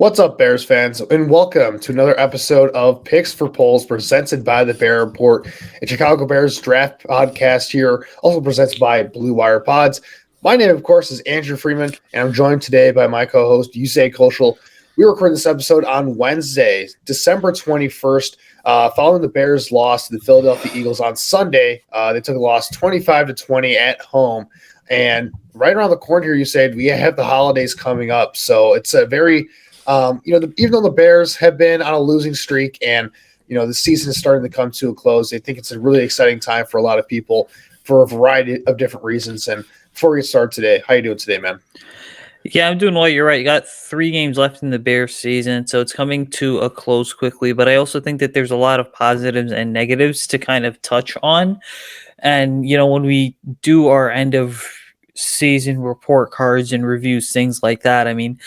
What's up, Bears fans, and welcome to another episode of Picks for Polls presented by the Bear Report, a Chicago Bears draft podcast here, also presented by Blue Wire Pods. My name, of course, is Andrew Freeman, and I'm joined today by my co-host, Usayd Koshul. We record this episode on Wednesday, December 21st, following the Bears' loss to the Philadelphia Eagles on Sunday. They took a loss 25-20 at home. And right around the corner here, you said we have the holidays coming up. So it's a very even though the Bears have been on a losing streak and, the season is starting to come to a close, they think it's a really exciting time for a lot of people for a variety of different reasons. And before we get started today, how you doing today, man? Yeah, I'm doing well. You're right. You got 3 games left in the Bears season, so it's coming to a close quickly. But I also think that there's a lot of positives and negatives to kind of touch on. And, when we do our end of season report cards and reviews, things like that, I mean,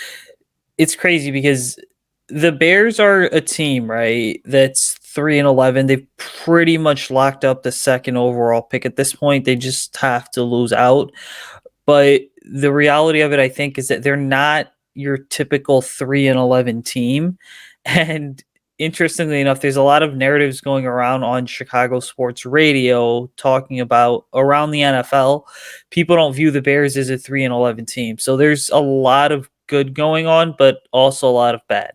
it's crazy because the Bears are a team, right? That's 3-11. They've pretty much locked up the second overall pick at this point. They just have to lose out. But the reality of it, I think, is that they're not your typical 3-11 team. And interestingly enough, there's a lot of narratives going around on Chicago sports radio talking about around the NFL. People don't view the Bears as a 3-11 team. So there's a lot of good going on, but also a lot of bad.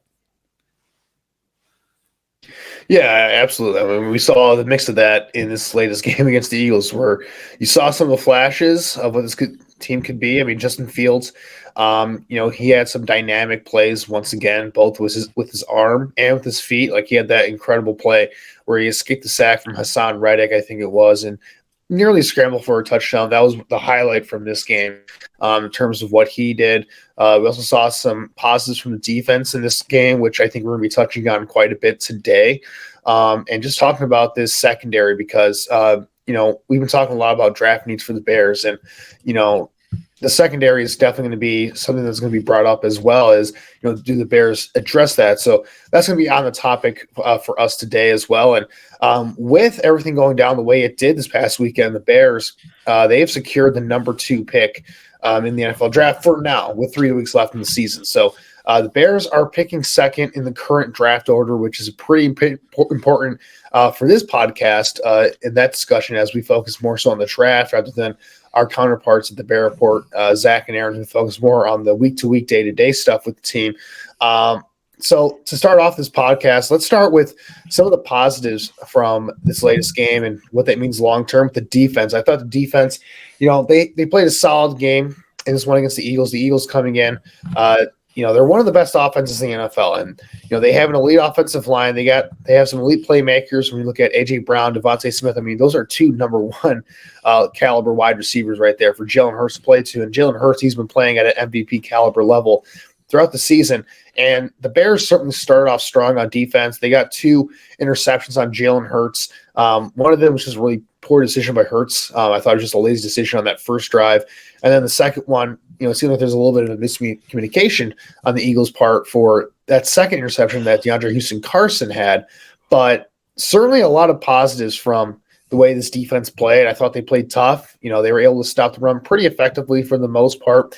Yeah, absolutely. I mean, we saw the mix of that in this latest game against the Eagles, where you saw some of the flashes of what this team could be. I mean, Justin Fields, he had some dynamic plays once again, both with his arm and with his feet. Like he had that incredible play where he escaped the sack from Hassan Reddick, I think it was, and nearly scrambled for a touchdown. That was the highlight from this game in terms of what he did. We also saw some positives from the defense in this game, which I think we're going to be touching on quite a bit today. And just talking about this secondary because, we've been talking a lot about draft needs for the Bears. And, the secondary is definitely going to be something that's going to be brought up as well as, do the Bears address that? So that's going to be on the topic for us today as well. And with everything going down the way it did this past weekend, the Bears, they have secured the number 2 pick in the NFL draft for now with 3 weeks left in the season. So the Bears are picking second in the current draft order, which is pretty important for this podcast in that discussion as we focus more so on the draft rather than our counterparts at the Bear Report, Zach and Aaron, who focus more on the week-to-week, day-to-day stuff with the team. So to start off this podcast, let's start with some of the positives from this latest game and what that means long-term with the defense. I thought the defense, they played a solid game in this one against the Eagles. The Eagles coming in, they're one of the best offenses in the NFL, and they have an elite offensive line. They have some elite playmakers. When you look at AJ Brown, Devontae Smith, I mean, those are 2 number 1 caliber wide receivers right there for Jalen Hurts to play to. And Jalen Hurts, he's been playing at an MVP caliber level throughout the season. And the Bears certainly started off strong on defense. They got 2 interceptions on Jalen Hurts. One of them was just a really poor decision by Hurts. I thought it was just a lazy decision on that first drive. And then the second one, it seemed like there's a little bit of a miscommunication on the Eagles' part for that second interception that DeAndre Houston-Carson had. But certainly a lot of positives from the way this defense played. I thought they played tough. They were able to stop the run pretty effectively for the most part.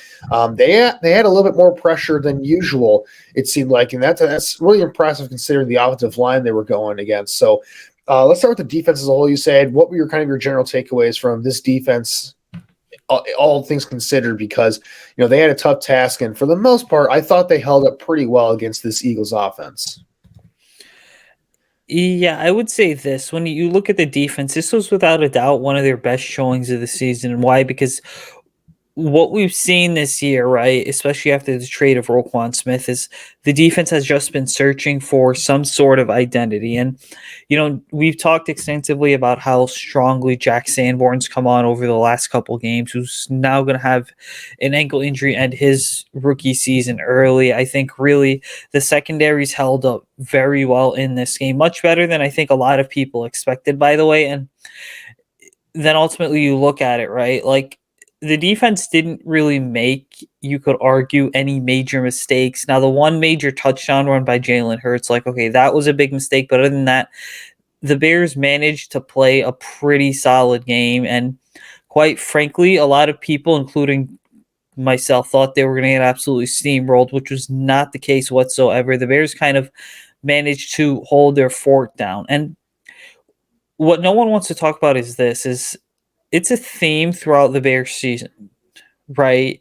They had a little bit more pressure than usual, it seemed like, and that's really impressive considering the offensive line they were going against. So let's start with the defense as a whole. You said, what were your general takeaways from this defense, all things considered, because they had a tough task, and for the most part, I thought they held up pretty well against this Eagles offense. Yeah, I would say this. When you look at the defense, this was without a doubt one of their best showings of the season. And why? Because what we've seen this year, right, especially after the trade of Roquan Smith, is the defense has just been searching for some sort of identity. And, we've talked extensively about how strongly Jack Sanborn's come on over the last couple games, who's now going to have an ankle injury and his rookie season early. I think really the secondary's held up very well in this game, much better than I think a lot of people expected, by the way. And then ultimately you look at it, right, like, the defense didn't really make, you could argue, any major mistakes. Now, the one major touchdown run by Jalen Hurts, okay, that was a big mistake. But other than that, the Bears managed to play a pretty solid game. And quite frankly, a lot of people, including myself thought they were going to get absolutely steamrolled, which was not the case whatsoever. The Bears kind of managed to hold their fort down. And what no one wants to talk about is this is it's a theme throughout the Bears season, right?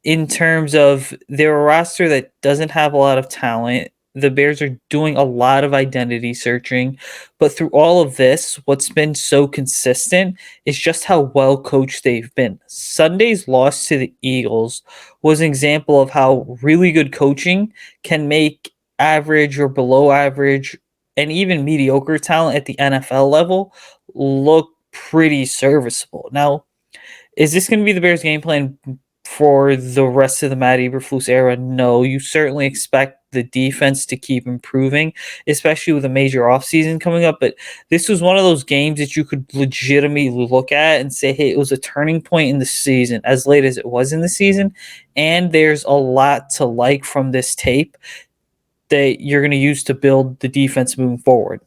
In terms of their roster that doesn't have a lot of talent. The Bears are doing a lot of identity searching, but through all of this, what's been so consistent is just how well coached they've been. Sunday's loss to the Eagles was an example of how really good coaching can make average or below average and even mediocre talent at the NFL level look pretty serviceable. Now, is this going to be the Bears' game plan for the rest of the Matt Eberflus era? No, you certainly expect the defense to keep improving, especially with a major offseason coming up. But this was one of those games that you could legitimately look at and say, hey, it was a turning point in the season, as late as it was in the season. And there's a lot to like from this tape that you're going to use to build the defense moving forward.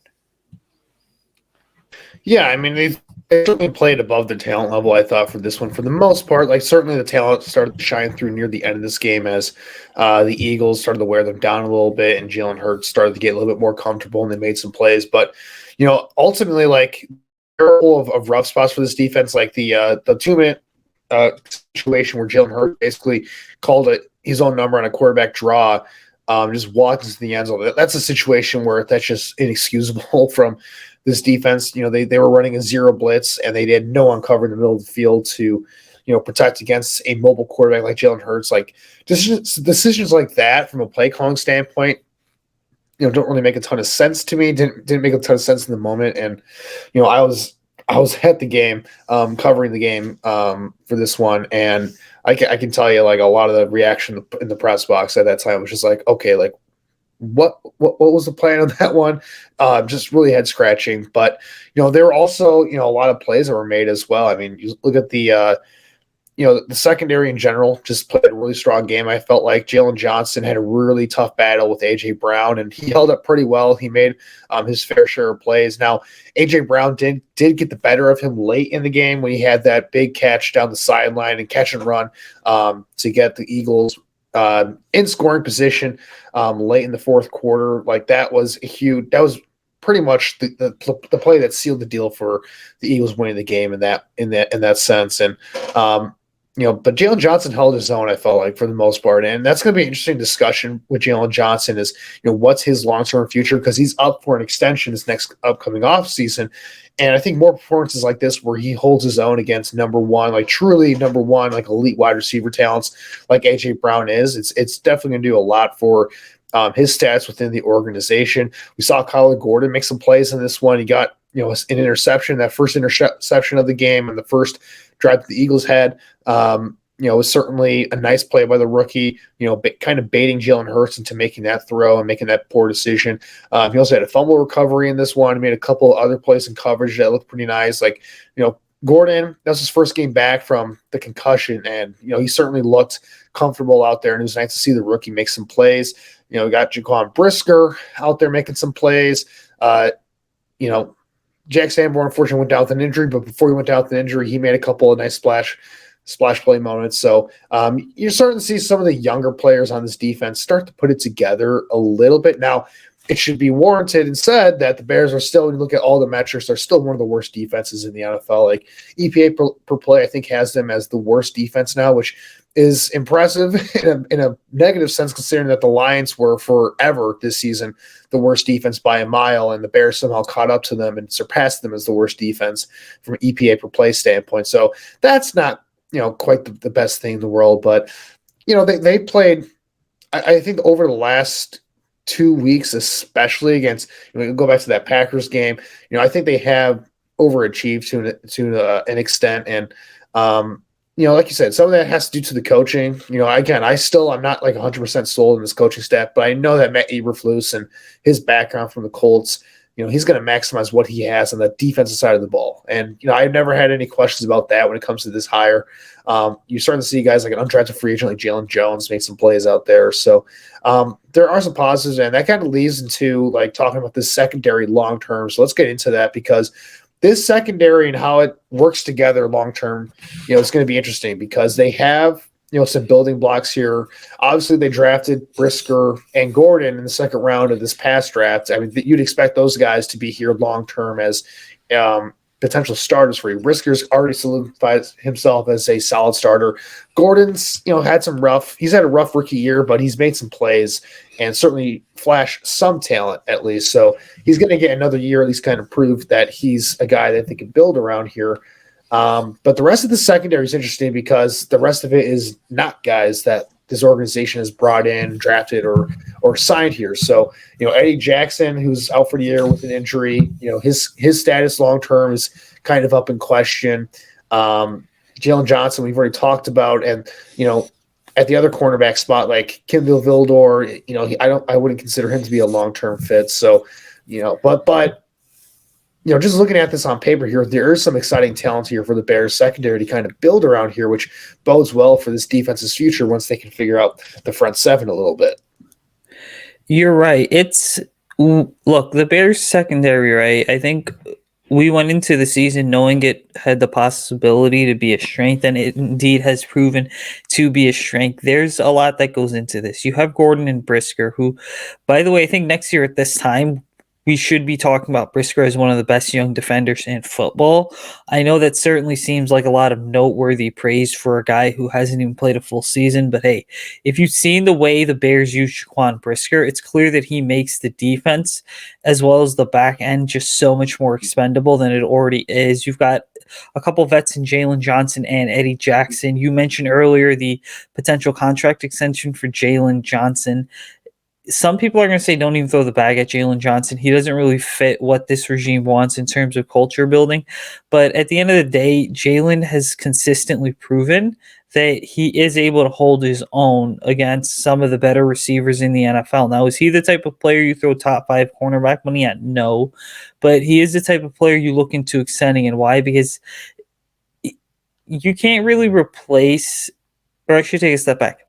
Yeah, I mean, they certainly played above their talent level, I thought, for this one for the most part. Like, certainly the talent started to shine through near the end of this game as the Eagles started to wear them down a little bit and Jalen Hurts started to get a little bit more comfortable and they made some plays. But, ultimately, like, there are full of rough spots for this defense, like the 2-minute situation where Jalen Hurts basically called it his own number on a quarterback draw. Just walked into the end zone. That's a situation where that's just inexcusable from this defense. They were running a zero blitz and they had no one covered in the middle of the field to, protect against a mobile quarterback like Jalen Hurts. Like decisions like that from a play calling standpoint, don't really make a ton of sense to me. Didn't make a ton of sense in the moment. And, I was at the game, covering the game for this one, and I can tell you, like, a lot of the reaction in the press box at that time was just like, okay, like, what was the plan on that one? Just really head scratching. But there were also a lot of plays that were made as well. I mean, you look at the the secondary in general just played a really strong game. I felt like Jalen Johnson had a really tough battle with AJ Brown, and he held up pretty well. He made his fair share of plays. Now, AJ Brown did get the better of him late in the game when he had that big catch down the sideline and catch and run to get the Eagles in scoring position late in the fourth quarter. Like, that was pretty much the play that sealed the deal for the Eagles winning the game in that sense. And but Jalen Johnson held his own, I felt like, for the most part. And that's going to be an interesting discussion with Jalen Johnson is, what's his long-term future? Because he's up for an extension this next upcoming offseason. And I think more performances like this where he holds his own against number one, like truly number one, like elite wide receiver talents like AJ Brown is, it's definitely going to do a lot for his stats within the organization. We saw Kyler Gordon make some plays in this one. He got an interception, that first interception of the game, and the first drive that the Eagles had. It was certainly a nice play by the rookie, kind of baiting Jalen Hurts into making that throw and making that poor decision. He also had a fumble recovery in this one. He made a couple of other plays in coverage that looked pretty nice. Like, Gordon, that was his first game back from the concussion, and, he certainly looked comfortable out there, and it was nice to see the rookie make some plays. We got Jaquan Brisker out there making some plays. Jack Sanborn unfortunately went down with an injury, but before he went down with an injury, he made a couple of nice splash play moments. So you're starting to see some of the younger players on this defense start to put it together a little bit. Now, it should be warranted and said that the Bears are still, when you look at all the metrics, they're still one of the worst defenses in the NFL. Like, EPA per play, I think, has them as the worst defense now, which is impressive in a negative sense, considering that the Lions were forever this season the worst defense by a mile, and the Bears somehow caught up to them and surpassed them as the worst defense from an EPA per play standpoint. So that's not quite the best thing in the world, but they played. I think over the last 2 weeks, especially against, go back to that Packers game, I think they have overachieved to an extent. And, like you said, some of that has to do to the coaching. Again, I'm not like 100% sold in this coaching staff, but I know that Matt Eberflus and his background from the Colts, he's going to maximize what he has on the defensive side of the ball. And, I've never had any questions about that when it comes to this hire. You're starting to see guys like an undrafted free agent like Jalen Jones make some plays out there. So there are some positives, and that kind of leads into like talking about this secondary long term. So let's get into that, because this secondary and how it works together long term, it's going to be interesting because they have some building blocks here. Obviously, they drafted Brisker and Gordon in the second round of this past draft. I mean, you'd expect those guys to be here long term as potential starters for you. Brisker's already solidified himself as a solid starter. Gordon's, he's had a rough rookie year, but he's made some plays and certainly flashed some talent at least. So he's going to get another year, at least kind of prove that he's a guy that they can build around here. But the rest of the secondary is interesting because the rest of it is not guys that this organization has brought in, drafted, or signed here. So, Eddie Jackson, who's out for the year with an injury, his status long term is kind of up in question. Jalen Johnson, we've already talked about, and at the other cornerback spot, like Kindle Vildor, I wouldn't consider him to be a long term fit. So, but just looking at this on paper here, there is some exciting talent here for the Bears secondary to kind of build around here, which bodes well for this defense's future once they can figure out the front seven a little bit. You're right. Look, the Bears secondary, right? I think we went into the season knowing it had the possibility to be a strength, and it indeed has proven to be a strength. There's a lot that goes into this. You have Gordon and Brisker, who, by the way, I think next year at this time, we should be talking about Brisker as one of the best young defenders in football. I know that certainly seems like a lot of noteworthy praise for a guy who hasn't even played a full season. But hey, if you've seen the way the Bears use Jaquan Brisker, it's clear that he makes the defense as well as the back end just so much more expendable than it already is. You've got a couple vets in Jalen Johnson and Eddie Jackson. You mentioned earlier the potential contract extension for Jalen Johnson. Some people are going to say don't even throw the bag at Jalen Johnson. He doesn't really fit what this regime wants in terms of culture building. But at the end of the day, Jalen has consistently proven that he is able to hold his own against some of the better receivers in the NFL. Now, is he the type of player you throw top 5 cornerback money at? No. But he is the type of player you look into extending. And why? Because you can't really replace, or I should take a step back.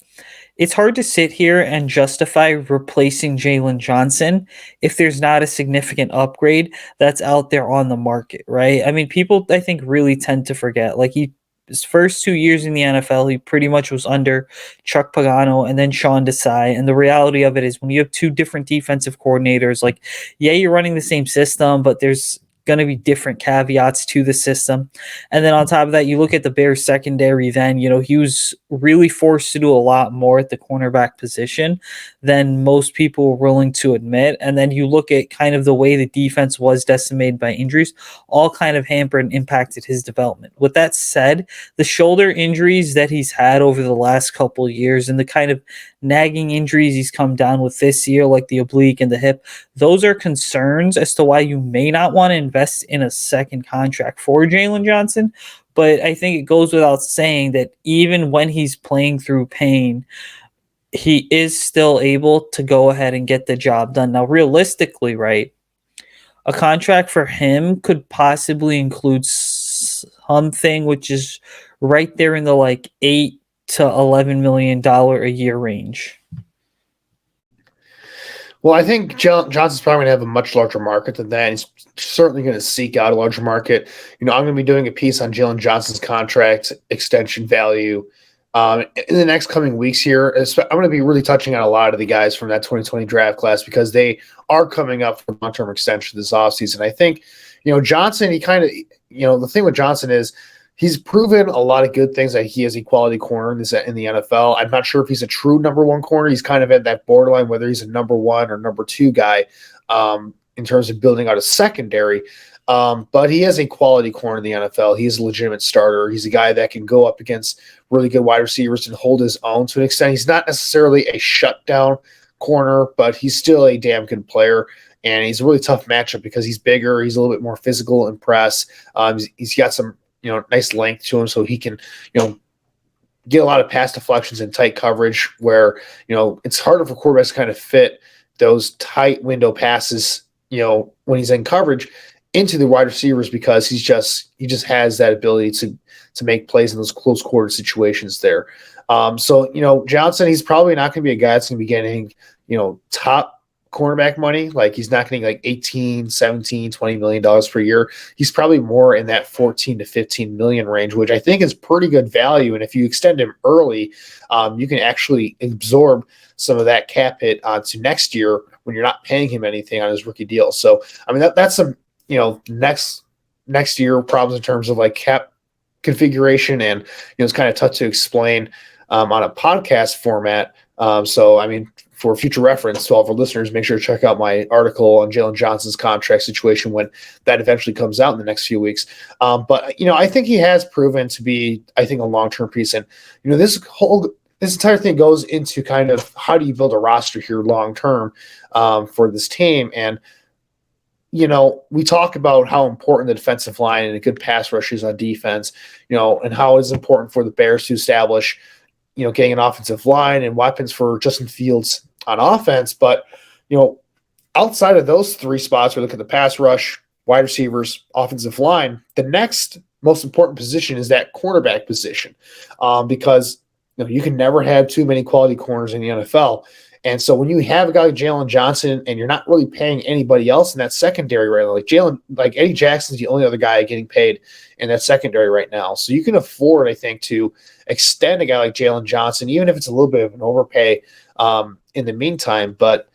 It's hard to sit here and justify replacing Jalen Johnson if there's not a significant upgrade that's out there on the market, right? I mean, people, I think, really tend to forget. Like, his first 2 years in the NFL, he pretty much was under Chuck Pagano and then Sean Desai. And the reality of it is when you have two different defensive coordinators, like, yeah, you're running the same system, but there's going to be different caveats to the system. And then on top of that, you look at the Bears secondary, then, he was really forced to do a lot more at the cornerback position than most people were willing to admit. And then you look at kind of the way the defense was decimated by injuries, all kind of hampered and impacted his development. With that said, the shoulder injuries that he's had over the last couple of years and the kind of nagging injuries he's come down with this year, like the oblique and the hip, those are concerns as to why you may not want to invest in a second contract for Jalen Johnson. But I think it goes without saying that even when he's playing through pain, he is still able to go ahead and get the job done. Now, realistically, right, a contract for him could possibly include something which is right there in the like $8 to $11 million a year range. Well, I think Johnson's probably going to have a much larger market than that. He's certainly going to seek out a larger market. I'm going to be doing a piece on Jalen Johnson's contract extension value in the next coming weeks here. I'm going to be really touching on a lot of the guys from that 2020 draft class because they are coming up for long-term extension this offseason. I think, Johnson, he kind of, the thing with Johnson is he's proven a lot of good things that he is a quality corner in the NFL. I'm not sure if he's a true number one corner. He's kind of at that borderline, whether he's a number one or number two guy in terms of building out a secondary. But he is a quality corner in the NFL. He's a legitimate starter. He's a guy that can go up against really good wide receivers and hold his own to an extent. He's not necessarily a shutdown corner, but he's still a damn good player. And he's a really tough matchup because he's bigger. He's a little bit more physical in press. He's got some nice length to him, so he can, get a lot of pass deflections and tight coverage where, it's harder for quarterbacks to kind of fit those tight window passes, when he's in coverage into the wide receivers because he just has that ability to make plays in those close quarter situations there. So, Johnson, he's probably not going to be a guy that's going to be getting, top cornerback money. Like he's not getting like 18, 17, $20 million per year. He's probably more in that 14 to 15 million range, which I think is pretty good value. And if you extend him early, you can actually absorb some of that cap hit onto next year when you're not paying him anything on his rookie deal. So, I mean, that's some, next year problems in terms of like cap configuration, and it's kind of tough to explain on a podcast format. So, I mean, for future reference to all of our listeners, make sure to check out my article on Jalen Johnson's contract situation when that eventually comes out in the next few weeks. But I think he has proven to be, I think, a long-term piece. And this entire thing goes into kind of how do you build a roster here long-term for this team. And we talk about how important the defensive line and a good pass rush is on defense, and how it's important for the Bears to establish, getting an offensive line and weapons for Justin Fields on offense. But, outside of those three spots, we look at the pass rush, wide receivers, offensive line. The next most important position is that cornerback position, because you can never have too many quality corners in the NFL. And so when you have a guy like Jalen Johnson and you're not really paying anybody else in that secondary right now, like Eddie Jackson's the only other guy getting paid in that secondary right now. So you can afford, I think, to extend a guy like Jalen Johnson, even if it's a little bit of an overpay in the meantime. But,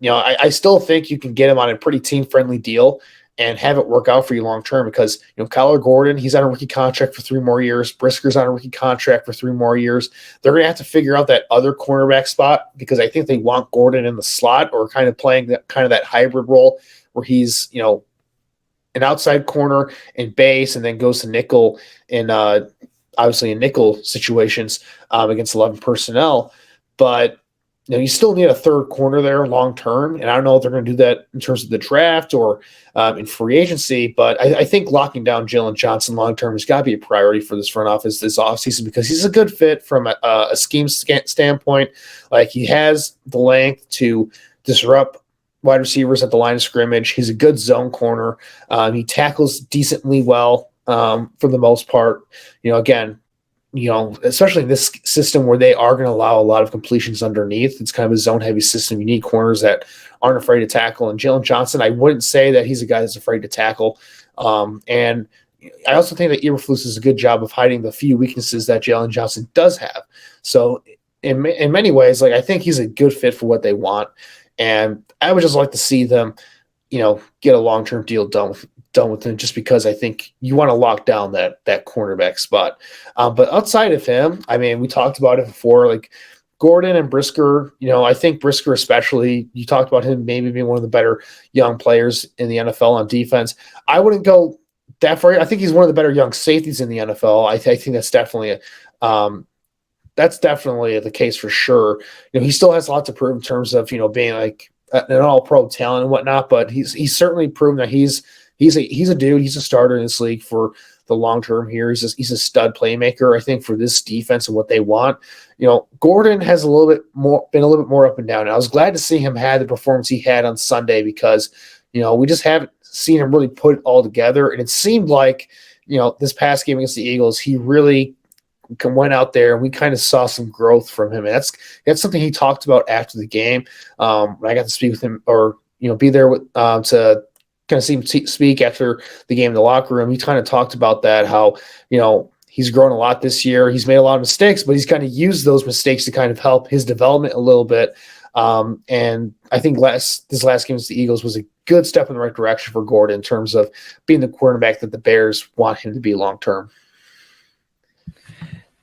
I still think you can get him on a pretty team-friendly deal and have it work out for you long term, because Kyler Gordon, he's on a rookie contract for 3 more years. Brisker's on a rookie contract for 3 more years. They're going to have to figure out that other cornerback spot, because I think they want Gordon in the slot or kind of playing that hybrid role where he's an outside corner in base and then goes to nickel in obviously in nickel situations against 11 personnel. But you still need a third corner there long term, and I don't know if they're going to do that in terms of the draft or in free agency. But I think locking down Jalen Johnson long term has got to be a priority for this front office this offseason, because he's a good fit from a scheme standpoint. Like, he has the length to disrupt wide receivers at the line of scrimmage. He's a good zone corner. He tackles decently well for the most part. Again, especially in this system where they are going to allow a lot of completions underneath. It's kind of a zone-heavy system. You need corners that aren't afraid to tackle. And Jalen Johnson, I wouldn't say that he's a guy that's afraid to tackle. And I also think that Eberflus does a good job of hiding the few weaknesses that Jalen Johnson does have. So in many ways, like, I think he's a good fit for what they want. And I would just like to see them, get a long-term deal done with him, just because I think you want to lock down that cornerback spot. But outside of him, I mean, we talked about it before, like Gordon and Brisker. I think Brisker especially, you talked about him maybe being one of the better young players in the NFL on defense. I wouldn't go that far. I think he's one of the better young safeties in the NFL. I think that's definitely the case for sure. He still has a lot to prove in terms of being like an all-pro talent and whatnot, but he's certainly proven that he's a dude. He's a starter in this league for the long term here. He's a stud playmaker, I think, for this defense and what they want. Gordon has been a little bit more up and down. And I was glad to see him have the performance he had on Sunday, because we just haven't seen him really put it all together. And it seemed like this past game against the Eagles, he really went out there and we kind of saw some growth from him. And that's something he talked about after the game. When I got to speak with him, or be there with to kind of see him speak after the game in the locker room. He kind of talked about that, how he's grown a lot this year. He's made a lot of mistakes, but he's kind of used those mistakes to kind of help his development a little bit. And I think this last game against the Eagles was a good step in the right direction for Gordon in terms of being the quarterback that the Bears want him to be long term.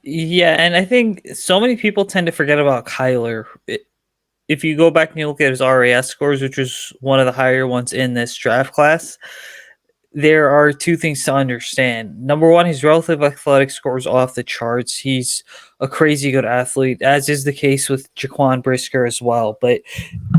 Yeah, and I think so many people tend to forget about Kyler. If you go back and you look at his RAS scores, which was one of the higher ones in this draft class, there are two things to understand. Number one, his relative athletic scores off the charts. He's a crazy good athlete, as is the case with Jaquan Brisker as well. But,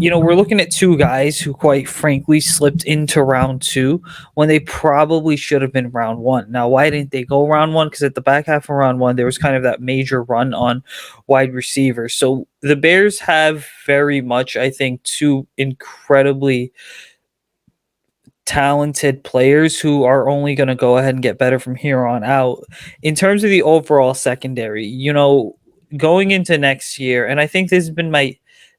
we're looking at two guys who, quite frankly, slipped into round 2 when they probably should have been round 1. Now, why didn't they go round 1? Because at the back half of round 1, there was kind of that major run on wide receivers. So the Bears have very much, I think, two incredibly talented players who are only going to go ahead and get better from here on out. In terms of the overall secondary, going into next year, and I think this has been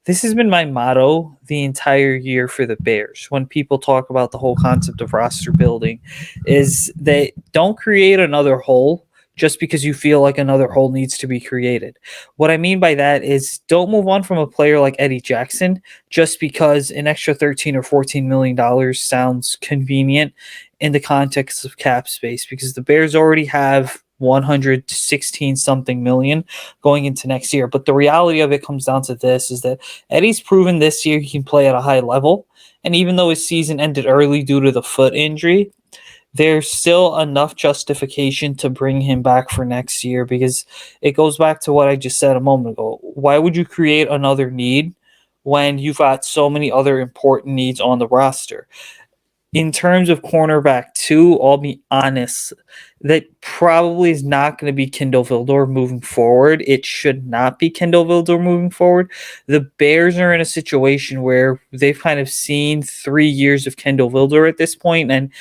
this has been my motto the entire year for the Bears when people talk about the whole concept of roster building is that don't create another hole just because you feel like another hole needs to be created. What I mean by that is don't move on from a player like Eddie Jackson just because an extra 13 or 14 million dollars sounds convenient in the context of cap space, because the Bears already have 116 something million going into next year. But the reality of it comes down to this is that Eddie's proven this year he can play at a high level. And even though his season ended early due to the foot injury, there's still enough justification to bring him back for next year, because it goes back to what I just said a moment ago. Why would you create another need when you've got so many other important needs on the roster? In terms of cornerback two, I'll be honest, that probably is not going to be Kindle Vildor moving forward. It should not be Kindle Vildor moving forward. The Bears are in a situation where they've kind of seen 3 years of Kindle Vildor at this point, and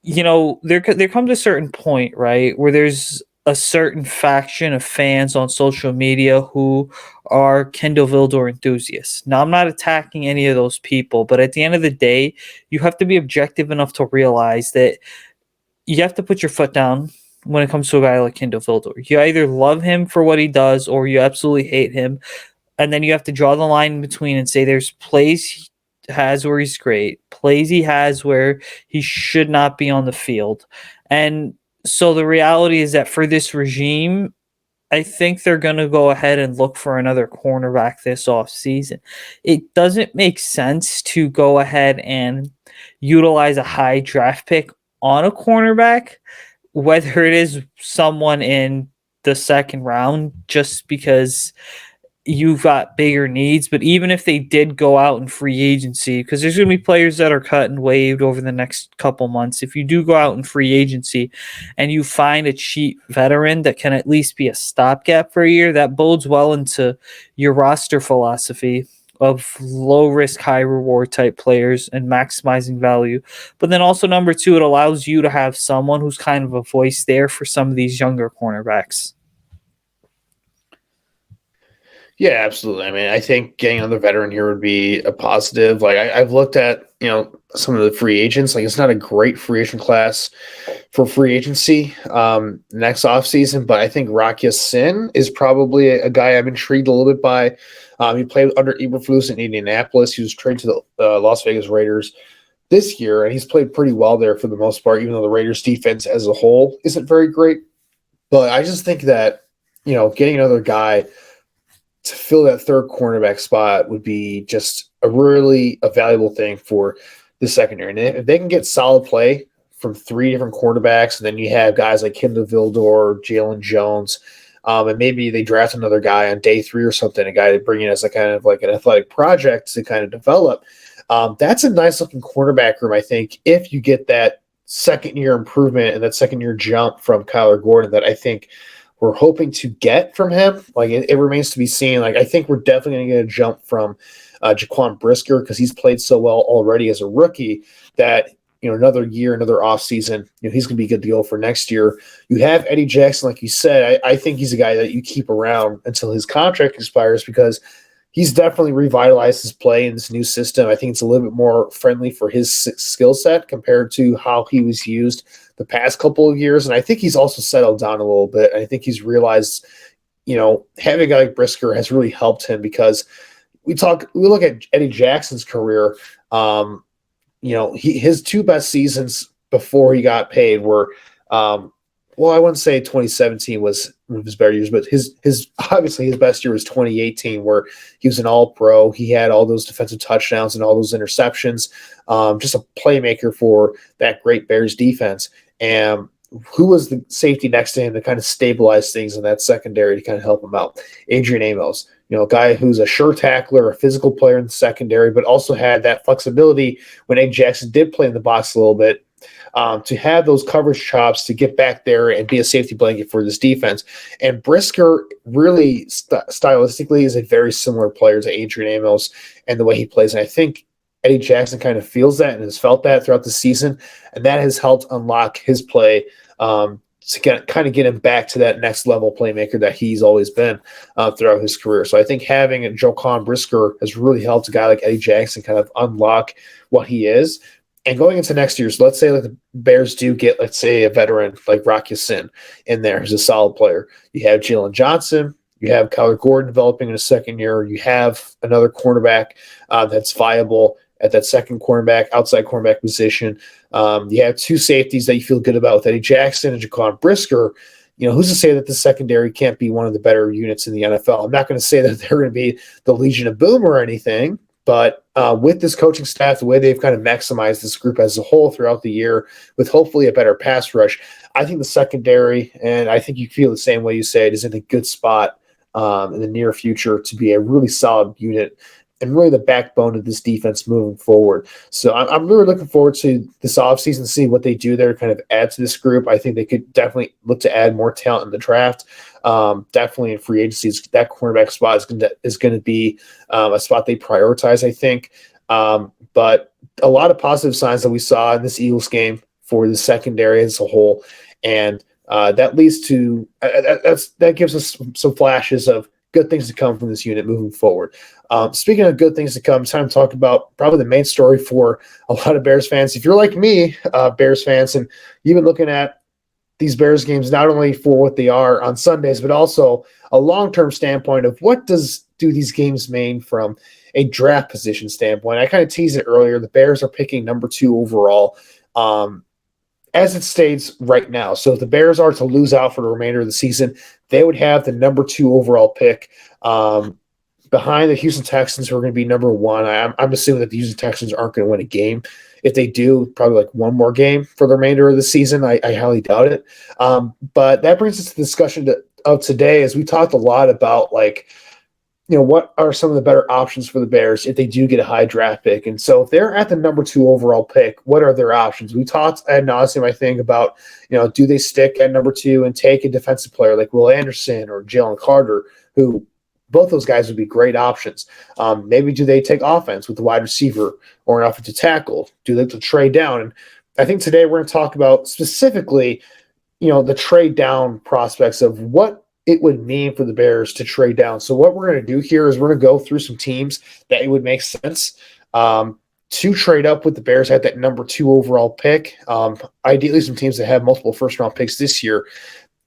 there comes a certain point, right, where there's a certain faction of fans on social media who are Kendall Vildor enthusiasts. Now, I'm not attacking any of those people, but at the end of the day, you have to be objective enough to realize that you have to put your foot down when it comes to a guy like Kendall Vildor. You either love him for what he does or you absolutely hate him. And then you have to draw the line in between and say there's plays he has where he's great, plays he has where he should not be on the field. And so the reality is that for this regime, I think they're going to go ahead and look for another cornerback this offseason. It doesn't make sense to go ahead and utilize a high draft pick on a cornerback, whether it is someone in the second round, just because you've got bigger needs. But even if they did go out in free agency, because there's going to be players that are cut and waived over the next couple months, if you do go out in free agency and you find a cheap veteran that can at least be a stopgap for a year, that bodes well into your roster philosophy of low risk, high reward type players and maximizing value. But then also, number two, it allows you to have someone who's kind of a voice there for some of these younger cornerbacks. Yeah, absolutely. I mean, I think getting another veteran here would be a positive. Like I've looked at, some of the free agents. Like it's not a great free agent class for free agency next offseason, but I think Rock Ya-Sin is probably a guy I'm intrigued a little bit by. He played under Eberflus in Indianapolis. He was traded to the Las Vegas Raiders this year, and he's played pretty well there for the most part, even though the Raiders defense as a whole isn't very great. But I just think that, getting another guy to fill that third cornerback spot would be just a valuable thing for the secondary. And if they can get solid play from three different cornerbacks, and then you have guys like Kindle Vildor, Jalen Jones, and maybe they draft another guy on day 3 or something, a guy to bring in as a kind of like an athletic project to kind of develop. That's a nice looking cornerback room, I think, if you get that second year improvement and that second year jump from Kyler Gordon that I think we're hoping to get from him. Like it remains to be seen. Like I think we're definitely going to get a jump from Jaquan Brisker because he's played so well already as a rookie that another year, another offseason, he's going to be good to go for next year. You have Eddie Jackson, like you said. I think he's a guy that you keep around until his contract expires because he's definitely revitalized his play in this new system. I think it's a little bit more friendly for his skill set compared to how he was used the past couple of years. And I think he's also settled down a little bit. I think he's realized, having a guy like Brisker has really helped him because we look at Eddie Jackson's career. His 2 best seasons before he got paid were, I wouldn't say 2017 was one of his better years, but his obviously his best year was 2018, where he was an All-Pro. He had all those defensive touchdowns and all those interceptions. Just a playmaker for that great Bears defense. And who was the safety next to him to kind of stabilize things in that secondary to kind of help him out? Adrian Amos, a guy who's a sure tackler, a physical player in the secondary, but also had that flexibility when Eddie Jackson did play in the box a little bit. To have those coverage chops to get back there and be a safety blanket for this defense. And Brisker really stylistically is a very similar player to Adrian Amos and the way he plays. And I think Eddie Jackson kind of feels that and has felt that throughout the season. And that has helped unlock his play to kind of get him back to that next level playmaker that he's always been throughout his career. So I think having a Joaquin Brisker has really helped a guy like Eddie Jackson kind of unlock what he is. And going into next year, so let's say like the Bears do get, let's say, a veteran like Rock Ya-Sin in there who's a solid player. You have Jalen Johnson. You have Kyler Gordon developing in a second year. You have another cornerback that's viable at that second cornerback, outside cornerback position. You have two safeties that you feel good about with Eddie Jackson and Jaquan Brisker. Who's to say that the secondary can't be one of the better units in the NFL? I'm not going to say that they're going to be the Legion of Boom or anything, but with this coaching staff, the way they've kind of maximized this group as a whole throughout the year, with hopefully a better pass rush, I think the secondary, and I think you feel the same way you say it, is in a good spot in the near future to be a really solid unit and really the backbone of this defense moving forward. So I'm really looking forward to this offseason to see what they do there to kind of add to this group. I think they could definitely look to add more talent in the draft. Definitely in free agencies, that cornerback spot is going to be a spot they prioritize, I think. But a lot of positive signs that we saw in this Eagles game for the secondary as a whole. And that leads to that gives us some flashes of good things to come from this unit moving forward. Speaking of good things to come, it's time to talk about probably the main story for a lot of Bears fans. If you're like me, Bears fans, and you've been looking at these Bears games not only for what they are on Sundays, but also a long-term standpoint of what do these games mean from a draft position standpoint. I kind of teased it earlier. The Bears are picking number 2 overall. As it states right now. So if the Bears are to lose out for the remainder of the season, they would have the number 2 overall pick behind the Houston Texans, who are going to be number 1. I'm assuming that the Houston Texans aren't going to win a game. If they do, probably like one more game for the remainder of the season. I highly doubt it. But that brings us to the discussion of today, as we talked a lot about what are some of the better options for the Bears if they do get a high draft pick? And so if they're at the number 2 overall pick, what are their options? We talked ad nauseum, I think, about, do they stick at number 2 and take a defensive player like Will Anderson or Jalen Carter, who both those guys would be great options. Maybe do they take offense with the wide receiver or an offensive tackle? Do they trade down? And I think today we're going to talk about specifically, the trade down prospects of what it would mean for the Bears to trade down. So what we're going to do here is we're going to go through some teams that it would make sense to trade up with the Bears at that number 2 overall pick. Ideally, some teams that have multiple first-round picks this year.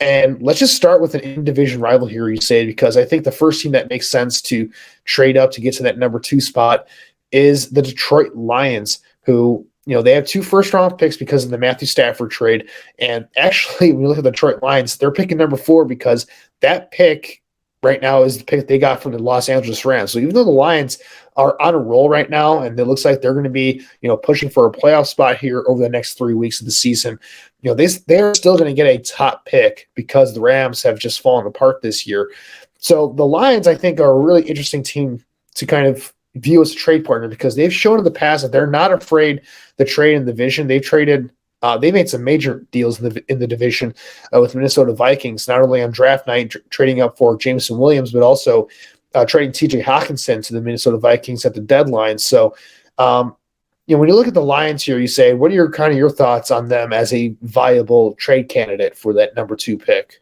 And let's just start with an in-division rival here, Usayd, because I think the first team that makes sense to trade up to get to that number 2 spot is the Detroit Lions, who they have 2 first-round picks because of the Matthew Stafford trade. And actually, when you look at the Detroit Lions, they're picking number 4 because that pick right now is the pick they got from the Los Angeles Rams. So even though the Lions are on a roll right now, and it looks like they're going to be, pushing for a playoff spot here over the next 3 weeks of the season, they're still going to get a top pick because the Rams have just fallen apart this year. So the Lions, I think, are a really interesting team to kind of view as a trade partner because they've shown in the past that they're not afraid to trade in the division. They made some major deals in the division with Minnesota Vikings, not only on draft night trading up for Jameson Williams, but also trading T.J. Hawkinson to the Minnesota Vikings at the deadline. So, when you look at the Lions here, you say, what are your thoughts on them as a viable trade candidate for that number 2 pick?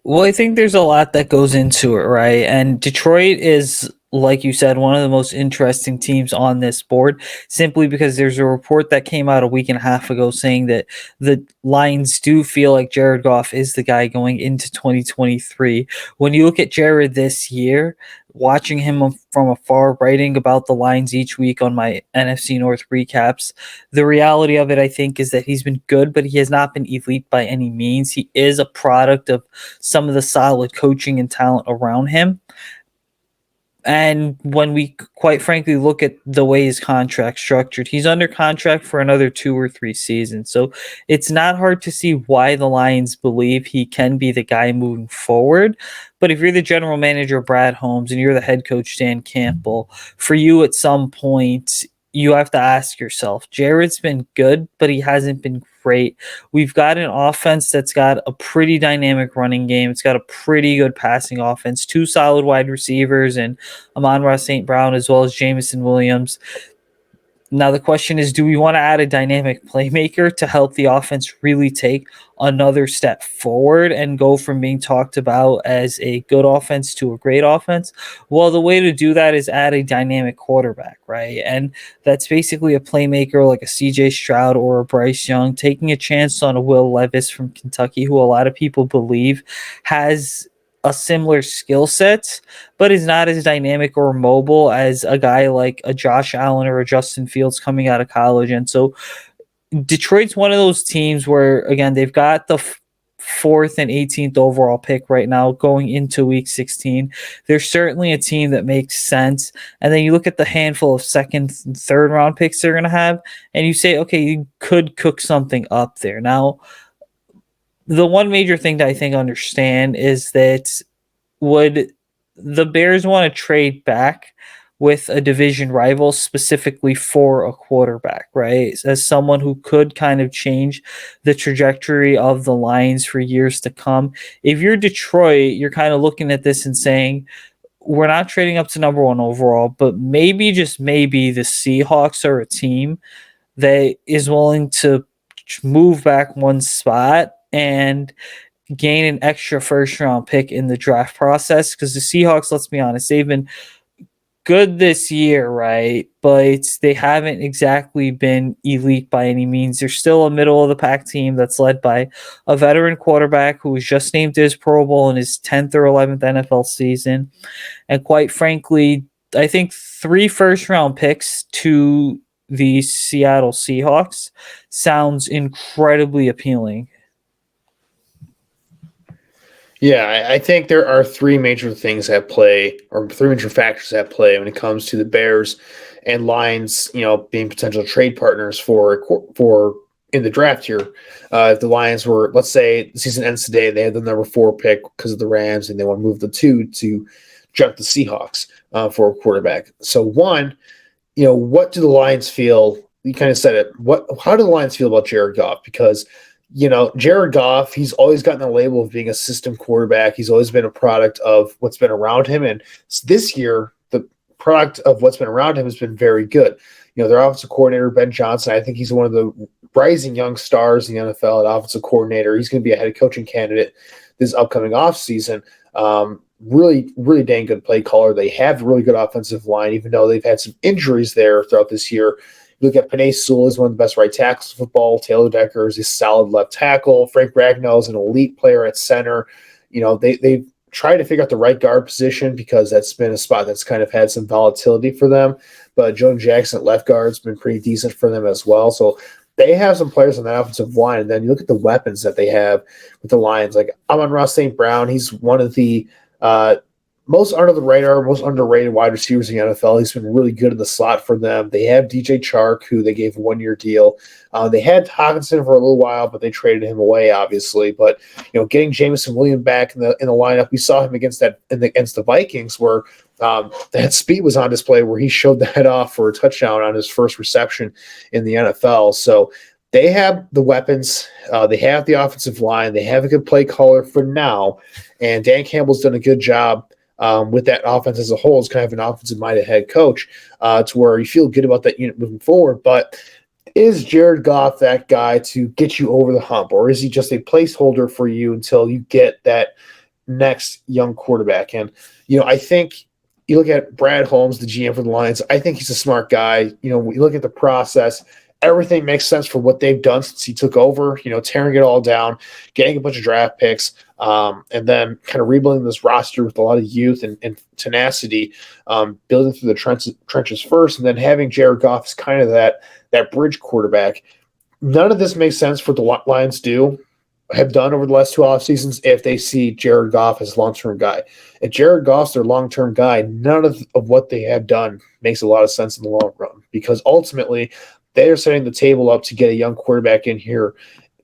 Well, I think there's a lot that goes into it, right? And Detroit is, like you said, one of the most interesting teams on this board, simply because there's a report that came out a week and a half ago saying that the Lions do feel like Jared Goff is the guy going into 2023. When you look at Jared this year, watching him from afar, writing about the Lions each week on my NFC North recaps, the reality of it, I think, is that he's been good, but he has not been elite by any means. He is a product of some of the solid coaching and talent around him. And when we, quite frankly, look at the way his contract's structured, he's under contract for another 2 or 3 seasons. So it's not hard to see why the Lions believe he can be the guy moving forward. But if you're the general manager, Brad Holmes, and you're the head coach, Dan Campbell, for you at some point, you have to ask yourself, Jared's been good, but he hasn't been great. We've got an offense that's got a pretty dynamic running game. It's got a pretty good passing offense, 2 solid wide receivers, and Amon-Ra St. Brown as well as Jameson Williams. Now, the question is, do we want to add a dynamic playmaker to help the offense really take another step forward and go from being talked about as a good offense to a great offense? Well, the way to do that is add a dynamic quarterback, right? And that's basically a playmaker like a CJ Stroud or a Bryce Young, taking a chance on a Will Levis from Kentucky, who a lot of people believe has a similar skill set, but is not as dynamic or mobile as a guy like a Josh Allen or a Justin Fields coming out of college. And so Detroit's one of those teams where, again, they've got the fourth and 18th overall pick right now going into week 16. They're certainly a team that makes sense. And then you look at the handful of second and third round picks they're going to have, and you say, okay, you could cook something up there. Now, the one major thing that I think I understand is that would the Bears want to trade back with a division rival specifically for a quarterback, right? As someone who could kind of change the trajectory of the Lions for years to come. If you're Detroit, you're kind of looking at this and saying, we're not trading up to number one overall, but maybe, just maybe, the Seahawks are a team that is willing to move back one spot and gain an extra first round pick in the draft process, because the Seahawks, let's be honest, they've been good this year, right? But they haven't exactly been elite by any means. They're still a middle of the pack team that's led by a veteran quarterback who was just named to his Pro Bowl in his 10th or 11th NFL season. And quite frankly, I think 3 first round picks to the Seattle Seahawks sounds incredibly appealing. Yeah, I think there are 3 major things at play, or 3 major factors at play when it comes to the Bears and Lions, being potential trade partners for in the draft here. If the Lions were, let's say the season ends today, they had the number 4 pick because of the Rams, and they want to move the 2 to draft the Seahawks for a quarterback. So one, what do the Lions feel? You kind of said it. How do the Lions feel about Jared Goff? Because Jared Goff, he's always gotten the label of being a system quarterback. He's always been a product of what's been around him. And this year, the product of what's been around him has been very good. Their offensive coordinator, Ben Johnson, I think he's one of the rising young stars in the NFL at offensive coordinator. He's going to be a head coaching candidate this upcoming offseason. Really, really dang good play caller. They have a really good offensive line, even though they've had some injuries there throughout this year. You look at Penei Sewell, is one of the best right tackles in football. Taylor Decker is a solid left tackle. Frank Ragnow is an elite player at center. They've tried to figure out the right guard position because that's been a spot that's kind of had some volatility for them. But Joan Jackson at left guard has been pretty decent for them as well. So they have some players on that offensive line. And then you look at the weapons that they have with the Lions. Like Amon-Ra St. Brown, he's one of the most under the radar, most underrated wide receivers in the NFL. He's been really good in the slot for them. They have DJ Chark, who they gave a 1-year deal. They had Hockenson for a little while, but they traded him away, obviously. But getting Jameson Williams back in the lineup, we saw him against the Vikings, where that speed was on display, where he showed that off for a touchdown on his first reception in the NFL. So they have the weapons. They have the offensive line. They have a good play caller for now, and Dan Campbell's done a good job with that offense as a whole. Is kind of an offensive-minded head coach to where you feel good about that unit moving forward. But is Jared Goff that guy to get you over the hump, or is he just a placeholder for you until you get that next young quarterback? And, I think you look at Brad Holmes, the GM for the Lions, I think he's a smart guy. We look at the process. Everything makes sense for what they've done since he took over, tearing it all down, getting a bunch of draft picks, and then kind of rebuilding this roster with a lot of youth and tenacity, building through the trenches first, and then having Jared Goff as kind of that bridge quarterback. None of this makes sense for the Lions have done over the last 2 off seasons if they see Jared Goff as a long-term guy. If Jared Goff's their long-term guy, none of what they have done makes a lot of sense in the long run, because ultimately they are setting the table up to get a young quarterback in here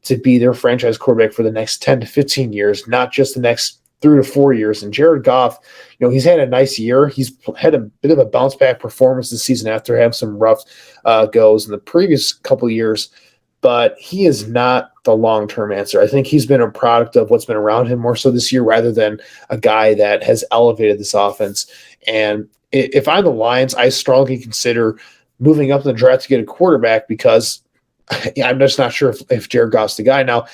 to be their franchise quarterback for the next 10 to 15 years, not just the next 3 to 4 years. And Jared Goff, he's had a nice year. He's had a bit of a bounce back performance this season after having some rough goes in the previous couple of years, but he is not the long-term answer. I think he's been a product of what's been around him more so this year rather than a guy that has elevated this offense. And if I'm the Lions, I strongly consider moving up in the draft to get a quarterback because I'm just not sure if Jared Goff's the guy. Now,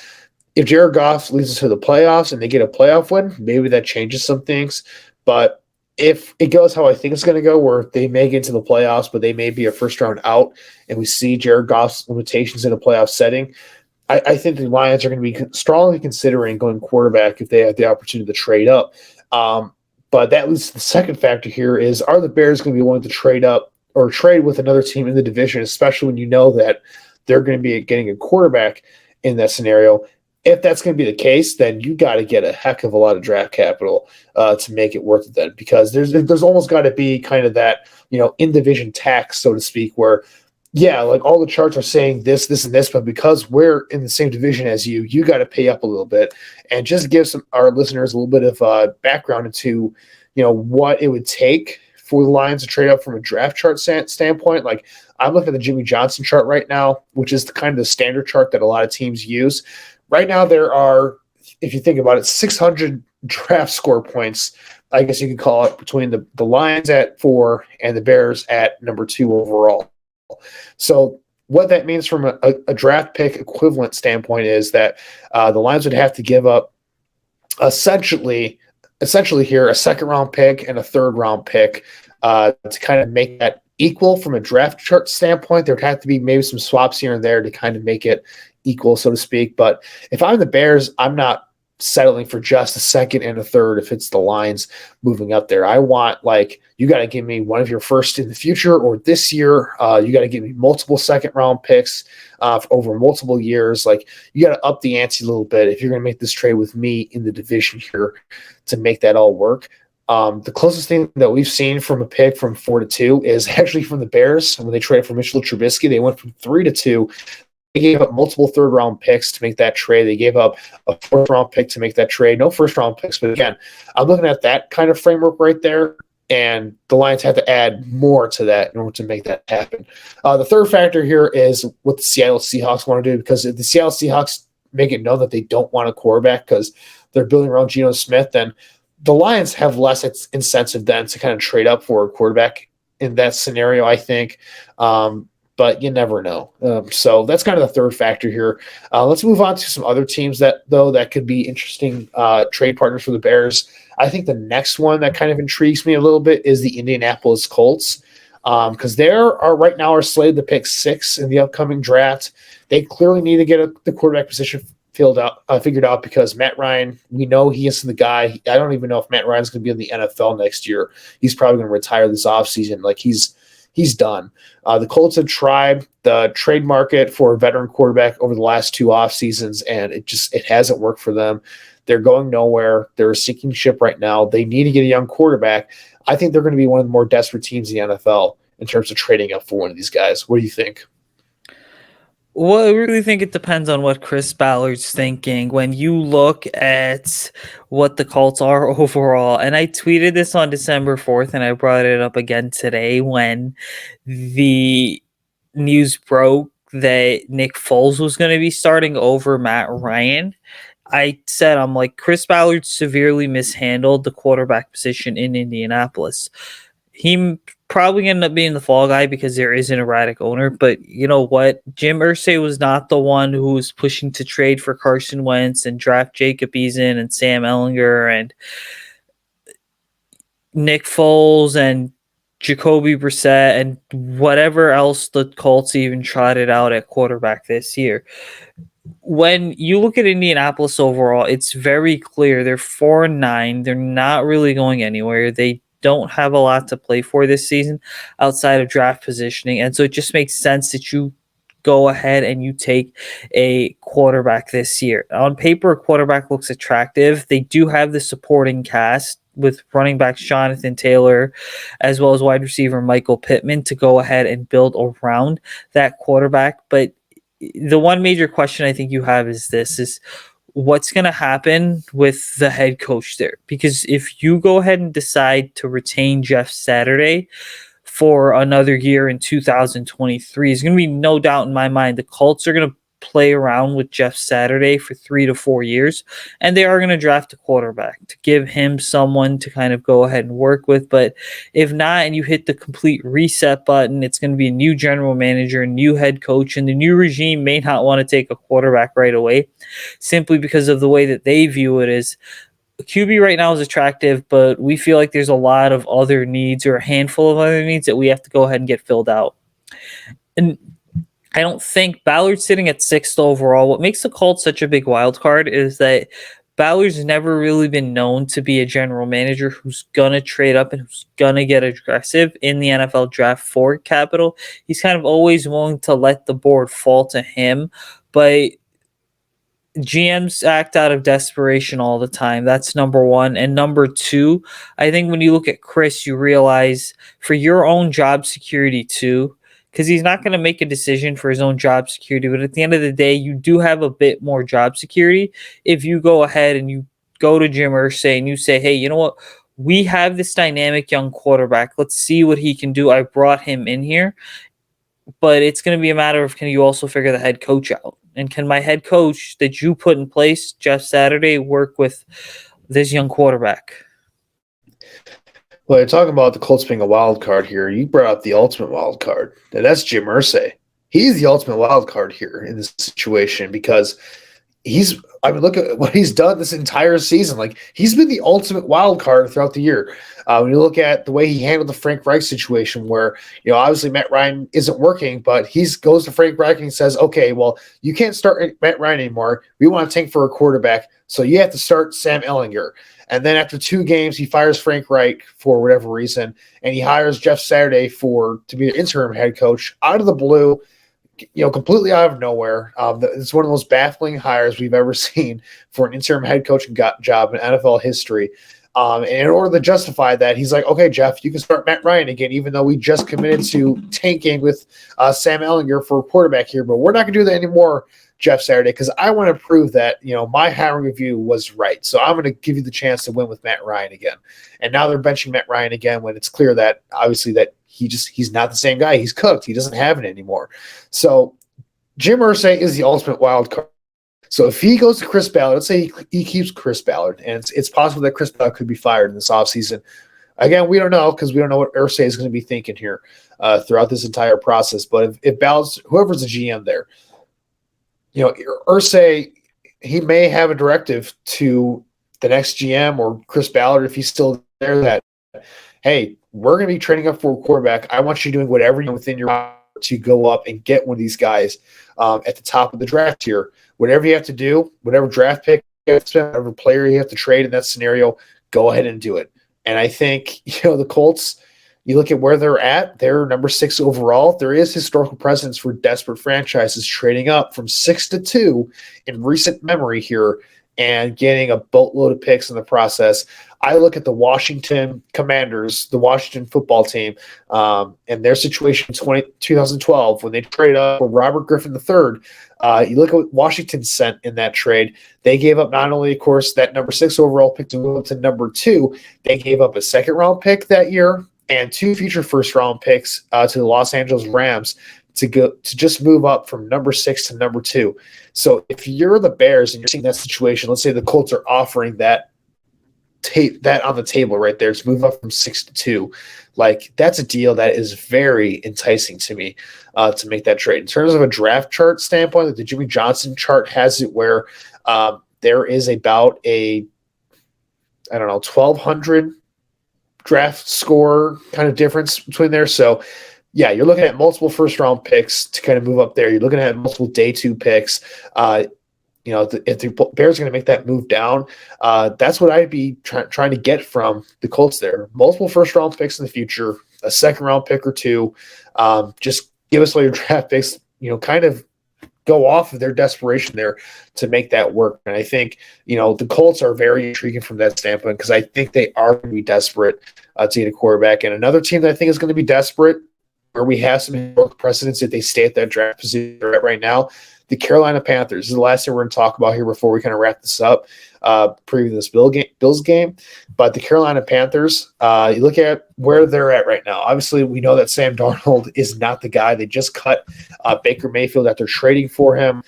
if Jared Goff leads us to the playoffs and they get a playoff win, maybe that changes some things. But if it goes how I think it's going to go, where they may get into the playoffs, but they may be a first round out, and we see Jared Goff's limitations in a playoff setting, I think the Lions are going to be strongly considering going quarterback if they have the opportunity to trade up. But that leads to the second factor here is, are the Bears going to be willing to trade up or trade with another team in the division, especially when you know that they're going to be getting a quarterback in that scenario? If that's going to be the case, then you got to get a heck of a lot of draft capital to make it worth it then, because there's almost got to be kind of that, in division tax, so to speak, where yeah, like all the charts are saying this, and this, but because we're in the same division as you, you got to pay up a little bit. And just give our listeners a little bit of background into, what it would take for the Lions to trade up from a draft chart standpoint. Like, I'm looking at the Jimmy Johnson chart right now, which is kind of the standard chart that a lot of teams use. Right now, there are, if you think about it, 600 draft score points, I guess you could call it, between the Lions at 4 and the Bears at number 2 overall. So what that means from a draft pick equivalent standpoint is that the Lions would have to give up essentially here a second round pick and a third round pick to kind of make that equal from a draft chart standpoint. There would have to be maybe some swaps here and there to kind of make it equal, so to speak. But if I'm the Bears, I'm not settling for just a second and a third if it's the Lions moving up there. I want, you got to give me one of your first in the future or this year. You got to give me multiple second round picks over multiple years. You got to up the ante a little bit if you're going to make this trade with me in the division here to make that all work. The closest thing that we've seen from a pick from 4 to 2 is actually from the Bears. When they traded for Mitchell Trubisky, they went from 3 to 2. They gave up multiple third-round picks to make that trade. They gave up a fourth-round pick to make that trade. No first-round picks, but again, I'm looking at that kind of framework right there, and the Lions have to add more to that in order to make that happen. The third factor here is what the Seattle Seahawks want to do, because if the Seattle Seahawks make it known that they don't want a quarterback because they're building around Geno Smith, then the Lions have less incentive then to kind of trade up for a quarterback in that scenario, I think. But you never know. So that's kind of the third factor here. Let's move on to some other teams that could be interesting trade partners for the Bears. I think the next one that kind of intrigues me a little bit is the Indianapolis Colts, because they are right now slated to pick 6 in the upcoming draft. They clearly need to get the quarterback position figured out because Matt Ryan, we know he isn't the guy. I don't even know if Matt Ryan's going to be in the NFL next year. He's probably going to retire this offseason. He's done. The Colts have tried the trade market for a veteran quarterback over the last 2 off seasons, and it hasn't worked for them. They're going nowhere. They're a sinking ship right now. They need to get a young quarterback. I think they're going to be one of the more desperate teams in the NFL in terms of trading up for one of these guys. What do you think? Well, I really think it depends on what Chris Ballard's thinking. When you look at what the Colts are overall, and I tweeted this on December 4th, and I brought it up again today when the news broke that Nick Foles was going to be starting over Matt Ryan. I said, I'm like, Chris Ballard severely mishandled the quarterback position in Indianapolis. He probably ended up being the fall guy because there is an erratic owner. But you know what? Jim Irsay was not the one who was pushing to trade for Carson Wentz and draft Jacob Eason and Sam Ehlinger and Nick Foles and Jacoby Brissett and whatever else the Colts even trotted out at quarterback this year. When you look at Indianapolis overall, it's very clear they're 4-9. They're not really going anywhere. They don't have a lot to play for this season outside of draft positioning. And so it just makes sense that you go ahead and you take a quarterback this year. On paper, a quarterback looks attractive. They do have the supporting cast with running backs Jonathan Taylor as well as wide receiver Michael Pittman to go ahead and build around that quarterback. But the one major question I think you have is what's going to happen with the head coach there? Because if you go ahead and decide to retain Jeff Saturday for another year in 2023, there's going to be no doubt in my mind the Colts are going to play around with Jeff Saturday for 3 to 4 years, and they are going to draft a quarterback to give him someone to kind of go ahead and work with. But if not, and you hit the complete reset button, it's going to be a new general manager, new head coach, and the new regime may not want to take a quarterback right away, simply because of the way that they view it is QB right now is attractive, but we feel like there's a lot of other needs or a handful of other needs that we have to go ahead and get filled out. And I don't think Ballard's sitting at 6th overall. What makes the Colts such a big wild card is that Ballard's never really been known to be a general manager who's going to trade up and who's going to get aggressive in the NFL draft for capital. He's kind of always willing to let the board fall to him, but GMs act out of desperation all the time. That's number one. And number two, I think when you look at Chris, you realize for your own job security too, because he's not going to make a decision for his own job security. But at the end of the day, you do have a bit more job security if you go ahead and you go to Jim Irsay and you say, hey, you know what? We have this dynamic young quarterback. Let's see what he can do. I brought him in here. But it's going to be a matter of, can you also figure the head coach out? And can my head coach that you put in place, Jeff Saturday, work with this young quarterback? Well, you're talking about the Colts being a wild card here. You brought up the ultimate wild card, and that's Jim Irsay. He's the ultimate wild card here in this situation because look at what he's done this entire season. Like, he's been the ultimate wild card throughout the year. When you look at the way he handled the Frank Reich situation where, obviously Matt Ryan isn't working, but he goes to Frank Reich and he says, okay, well, you can't start Matt Ryan anymore. We want to tank for a quarterback, so you have to start Sam Ehlinger. And then after 2 games, he fires Frank Reich for whatever reason, and he hires Jeff Saturday to be the interim head coach out of the blue, completely out of nowhere. It's one of the most baffling hires we've ever seen for an interim head coaching job in NFL history. And in order to justify that, he's like, okay, Jeff, you can start Matt Ryan again, even though we just committed to tanking with Sam Ehlinger for a quarterback here. But we're not going to do that anymore, Jeff Saturday, because I want to prove that, my hiring review was right. So I'm going to give you the chance to win with Matt Ryan again. And now they're benching Matt Ryan again when it's clear that, obviously, that he's not the same guy. He's cooked. He doesn't have it anymore. So Jim Irsay is the ultimate wild card. So if he goes to Chris Ballard, let's say he keeps Chris Ballard, and it's possible that Chris Ballard could be fired in this offseason. Again, we don't know because we don't know what Irsay is going to be thinking here throughout this entire process. But if Ballard's, whoever's the GM there, Irsay, he may have a directive to the next GM or Chris Ballard, if he's still there, that, hey, we're going to be trading up for a quarterback. I want you doing whatever you within your power to go up and get one of these guys at the top of the draft here. Whatever you have to do, whatever draft pick you have to spend, whatever player you have to trade in that scenario, go ahead and do it. And I think, the Colts, you look at where they're at, they're number 6 overall. There is historical precedence for desperate franchises trading up from 6 to 2 in recent memory here and getting a boatload of picks in the process. I look at the Washington Commanders, the Washington football team, and their situation in 2012 when they traded up for Robert Griffin III. You look at what Washington sent in that trade. They gave up not only, of course, that number 6 overall pick to move up to number 2, they gave up a second-round pick that year and 2 future first-round picks to the Los Angeles Rams to just move up from number 6 to number 2. So if you're the Bears and you're seeing that situation, let's say the Colts are offering that on the table right there to move up from 6 to 2, like, that's a deal that is very enticing to me to make that trade. In terms of a draft chart standpoint, like the Jimmy Johnson chart has it where there is about 1,200 draft score kind of difference between there. So yeah, you're looking at multiple first-round picks to kind of move up there. You're looking at multiple day 2 picks. If the Bears are going to make that move down, that's what I'd be trying to get from the Colts there. Multiple first-round picks in the future, a second-round pick or 2. Just give us all your draft picks, kind of go off of their desperation there to make that work. And I think, the Colts are very intriguing from that standpoint because I think they are going to be desperate to get a quarterback. And another team that I think is going to be desperate, where we have some historical precedents if they stay at that draft position they're at right now, the Carolina Panthers. This is the last thing we're going to talk about here before we kind of wrap this up, preview this Bills game. But the Carolina Panthers, you look at where they're at right now. Obviously, we know that Sam Darnold is not the guy. They just cut Baker Mayfield after trading for him.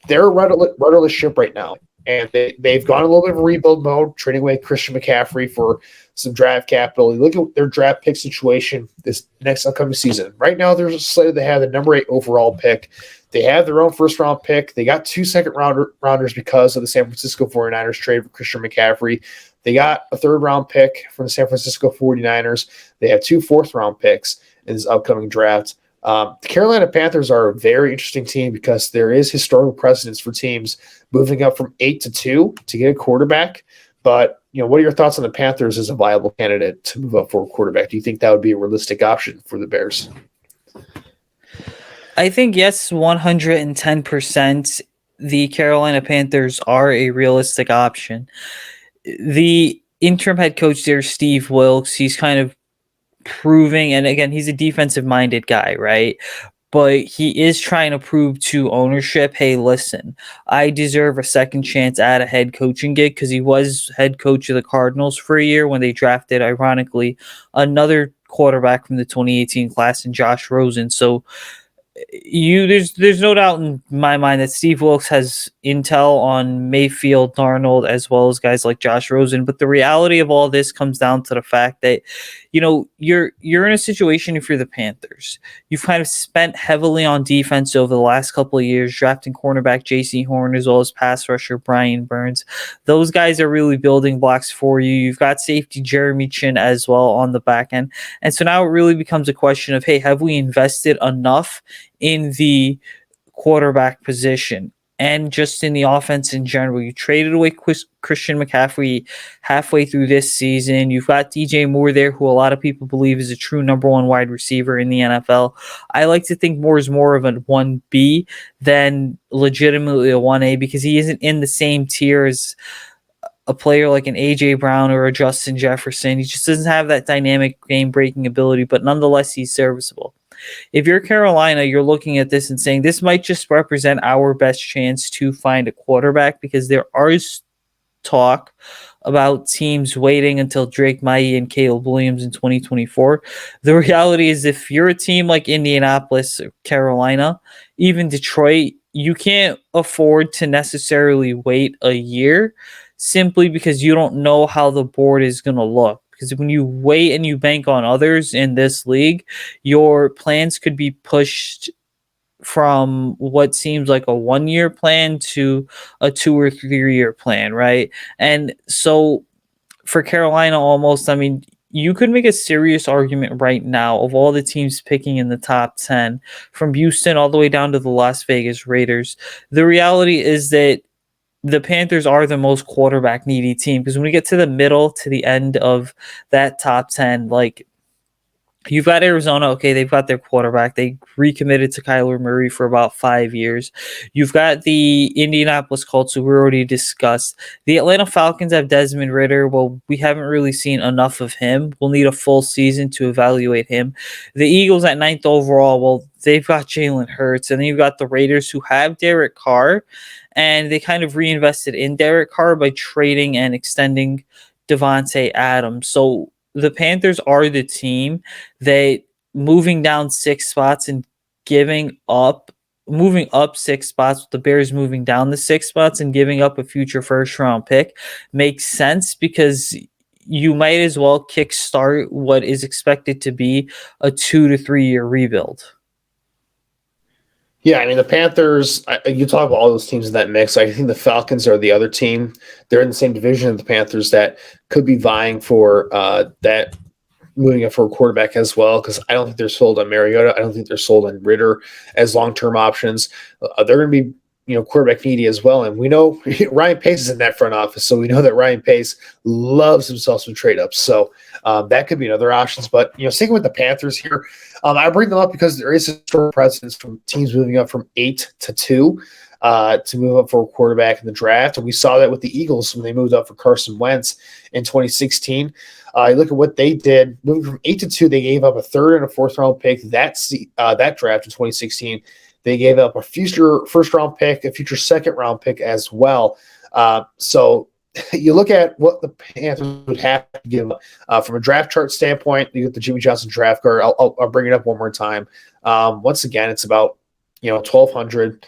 they're a rudderless ship right now. And they've gone a little bit of a rebuild mode, trading away Christian McCaffrey for some draft capital. You look at their draft pick situation this next upcoming season. Right now, they're slated to have the number 8 overall pick. They have their own first-round pick. They got 2 second-rounders because of the San Francisco 49ers trade for Christian McCaffrey. They got a third-round pick from the San Francisco 49ers. They have 2 fourth-round picks in this upcoming draft. The Carolina Panthers are a very interesting team because there is historical precedence for teams moving up from 8 to 2 to get a quarterback. But, what are your thoughts on the Panthers as a viable candidate to move up for a quarterback? Do you think that would be a realistic option for the Bears? I think, yes, 110%. The Carolina Panthers are a realistic option. The interim head coach there, Steve Wilks, he's kind of proving, and again, he's a defensive-minded guy, right? But he is trying to prove to ownership, hey, listen, I deserve a second chance at a head coaching gig, because he was head coach of the Cardinals for a year when they drafted, ironically, another quarterback from the 2018 class in Josh Rosen. So there's no doubt in my mind that Steve Wilks has intel on Mayfield, Darnold, as well as guys like Josh Rosen. But the reality of all this comes down to the fact that, you're in a situation, if you're the Panthers, you've kind of spent heavily on defense over the last couple of years, drafting cornerback J.C. Horn as well as pass rusher Brian Burns. Those guys are really building blocks for you. You've got safety Jeremy Chin as well on the back end. And so now it really becomes a question of, hey, have we invested enough in the quarterback position and just in the offense in general? You traded away Christian McCaffrey halfway through this season. You've got DJ Moore there, who a lot of people believe is a true number 1 wide receiver in the NFL. I like to think Moore is more of a 1B than legitimately a 1A, because he isn't in the same tier as a player like an A.J. Brown or a Justin Jefferson. He just doesn't have that dynamic game-breaking ability, but nonetheless, he's serviceable. If you're Carolina, you're looking at this and saying, this might just represent our best chance to find a quarterback, because there is talk about teams waiting until Drake Maye and Caleb Williams in 2024. The reality is, if you're a team like Indianapolis, Carolina, even Detroit, you can't afford to necessarily wait a year simply because you don't know how the board is going to look. Because when you wait and you bank on others in this league, your plans could be pushed from what seems like a 1-year plan to a 2 or 3 year plan, right? And so for Carolina, almost, I mean, you could make a serious argument right now of all the teams picking in the top 10, from Houston all the way down to the Las Vegas Raiders. The reality is that the Panthers are the most quarterback needy team, because when we get to the middle to the end of that top 10, like, you've got Arizona, okay, they've got their quarterback. They recommitted to Kyler Murray for about 5 years. You've got the Indianapolis Colts, who we already discussed. The Atlanta Falcons have Desmond Ridder. Well, we haven't really seen enough of him. We'll need a full season to evaluate him. The Eagles at 9th overall, well, they've got Jalen Hurts. And then you've got the Raiders, who have Derek Carr. And they kind of reinvested in Derek Carr by trading and extending Devontae Adams. So the Panthers are the team that, moving down 6 spots and moving up 6 spots, with the Bears moving down the 6 spots and giving up a future first-round pick, makes sense, because you might as well kickstart what is expected to be a 2 to 3 year rebuild. Yeah, I mean, the Panthers, you talk about all those teams in that mix. I think the Falcons are the other team. They're in the same division of the Panthers that could be vying for that, moving up for a quarterback as well, because I don't think they're sold on Mariota. I don't think they're sold on Ridder as long-term options. They're going to be, quarterback needy as well. And we know Ryan Pace is in that front office, so we know that Ryan Pace loves himself some trade-ups. So that could be another option. But, sticking with the Panthers here, I bring them up because there is a historical precedence from teams moving up from 8 to 2 to move up for a quarterback in the draft. And we saw that with the Eagles when they moved up for Carson Wentz in 2016. You look at what they did. Moving from 8 to 2, they gave up a 3rd and a 4th round pick that draft in 2016. They gave up a future first-round pick, a future second-round pick as well. So you look at what the Panthers would have to give up. From a draft chart standpoint, you get the Jimmy Johnson draft card. I'll bring it up one more time. Once again, it's about 1,200.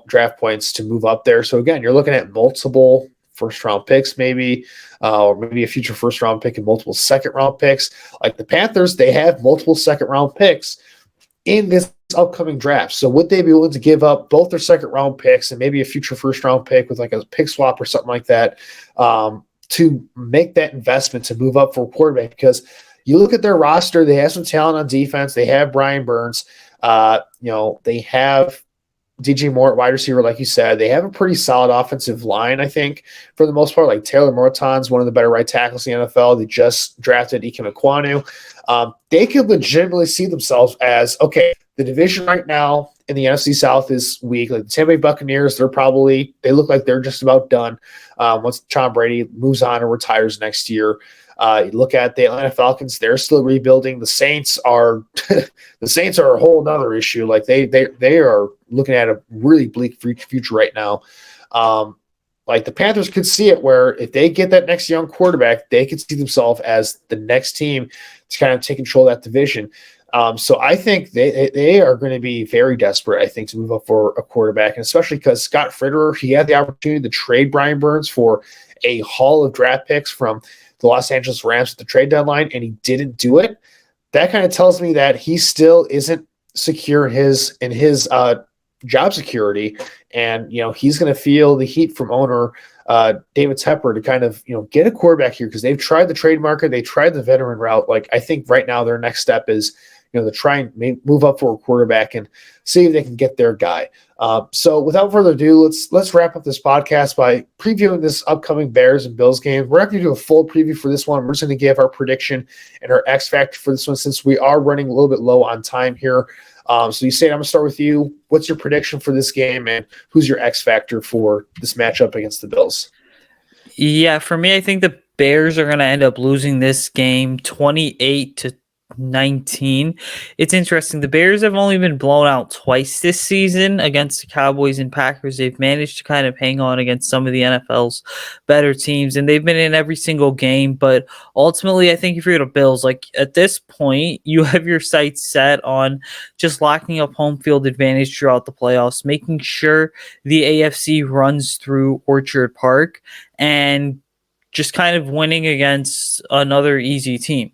draft points to move up there. So again, you're looking at multiple first round picks, maybe, or maybe a future first round pick and multiple second round picks. Like the Panthers, they have multiple second round picks in this upcoming draft. So would they be willing to give up both their second round picks and maybe a future first round pick with like a pick swap or something like that to make that investment to move up for a quarterback? Because you look at their roster, they have some talent on defense. They have Brian Burns. They have DJ Moore at wide receiver, like you said. They have a pretty solid offensive line, I think, for the most part. Like Taylor Moton's one of the better right tackles in the NFL. They just drafted Ike Ekwonu. They could legitimately see themselves as, okay, the division right now in the NFC South is weak. Like the Tampa Bay Buccaneers, they look like they're just about done once Tom Brady moves on and retires next year. You look at the Atlanta Falcons; they're still rebuilding. The Saints are a whole other issue. Like they are looking at a really bleak future right now. Like the Panthers could see it, where if they get that next young quarterback, they could see themselves as the next team to kind of take control of that division. So I think they are going to be very desperate, I think, to move up for a quarterback, and especially because Scott Fitterer, he had the opportunity to trade Brian Burns for a haul of draft picks from the Los Angeles Rams at the trade deadline, and he didn't do it. That kind of tells me that he still isn't secure in his job security, and he's going to feel the heat from owner David Tepper to kind of get a quarterback here, because they've tried the trade market, they tried the veteran route. Like I think right now their next step is to try and move up for a quarterback and see if they can get their guy. So without further ado, let's wrap up this podcast by previewing this upcoming Bears and Bills game. We're not going to do a full preview for this one. We're just going to give our prediction and our X factor for this one, since we are running a little bit low on time here. So Usayd, I'm going to start with you. What's your prediction for this game, and who's your X factor for this matchup against the Bills? Yeah, for me, I think the Bears are going to end up losing this game 28-19. It's interesting. The Bears have only been blown out twice this season against the Cowboys and Packers. They've managed to kind of hang on against some of the NFL's better teams, and they've been in every single game. But ultimately, I think if you're the Bills, like at this point, you have your sights set on just locking up home field advantage throughout the playoffs, making sure the AFC runs through Orchard Park, and just kind of winning against another easy team.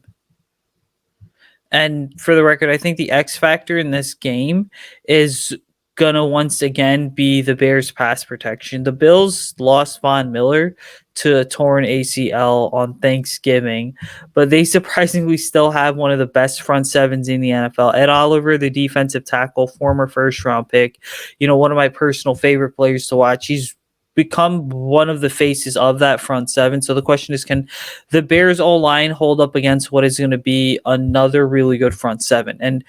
And for the record, I think the X factor in this game is going to once again be the Bears' pass protection. The Bills lost Von Miller to a torn ACL on Thanksgiving, but they surprisingly still have one of the best front sevens in the NFL. Ed Oliver, the defensive tackle, former first-round pick, one of my personal favorite players to watch. He's become one of the faces of that front seven. So the question is, can the Bears O-line hold up against what is going to be another really good front seven? And